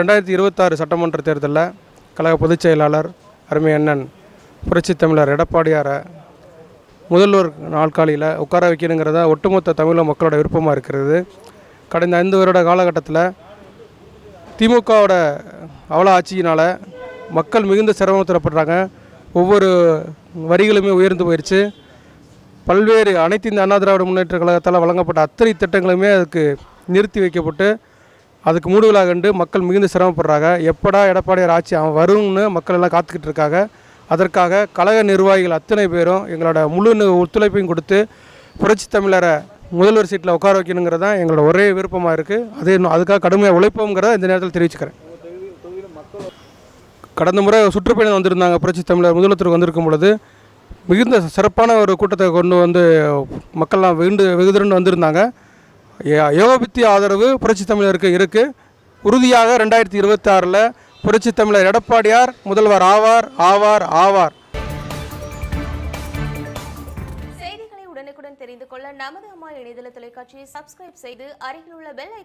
2026 சட்டமன்ற தேர்தலில் கழக பொதுச் செயலாளர் அருமை அண்ணன் புரட்சித் தமிழர் எடப்பாடியாரை முதல்வர் நாற்காலியில் உட்கார வைக்கணுங்கிறத ஒட்டுமொத்த தமிழக மக்களோட விருப்பமாக இருக்கிறது. கடந்த 5 வருட காலகட்டத்தில் திமுகவோட அவல ஆட்சியினால் மக்கள் மிகுந்த சிரமத்தில்படுறாங்க. ஒவ்வொரு வரிகளுமே உயர்ந்து போயிடுச்சு. பல்வேறு அனைத்து இந்த அண்ணா திராவிட முன்னேற்ற கழகத்தால் வழங்கப்பட்ட அத்தனை திட்டங்களுமே அதுக்கு நிறுத்தி வைக்கப்பட்டு அதுக்கு மூடுதலாக கண்டு மக்கள் மிகுந்த சிரமப்படுறாங்க. எப்படா எடப்பாடியார் ஆட்சி வரும்னு மக்கள் எல்லாம் காத்துக்கிட்டு இருக்காங்க. அதற்காக கழக நிர்வாகிகள் அத்தனை பேரும் எங்களோட முழு ஒத்துழைப்பையும் கொடுத்து புரட்சி தமிழரை முதல்வர் சீட்டில் உட்கார வைக்கணுங்கிறது தான் எங்களோட ஒரே விருப்பமாக இருக்குது. அதுக்காக கடுமையாக உழைப்போங்கிறத இந்த நேரத்தில் தெரிவிச்சுக்கிறேன். கடந்த முறை சுற்றுப்பயணம் வந்திருந்தாங்க. புரட்சி தமிழர் முதலமைச்சருக்கு வந்திருக்கும் பொழுது மிகுந்த சிறப்பான ஒரு கூட்டத்தை கொண்டு வந்து மக்கள்லாம் வெகுதிரண்டு வந்திருந்தாங்க. யோகபித்தி ஆதரவு புரட்சி தமிழருக்கு இருக்குது. உறுதியாக 2026 புரட்சி தமிழர் எடப்பாடியார் முதல்வர் ஆவார் ஆவார் ஆவார். செய்திகளை உடனுக்குடன் தெரிந்து கொள்ள நமது அம்மா இணையதள தொலைக்காட்சியை சப்ஸ்கிரைப் செய்து அருகில் உள்ள பெல் ஐகானை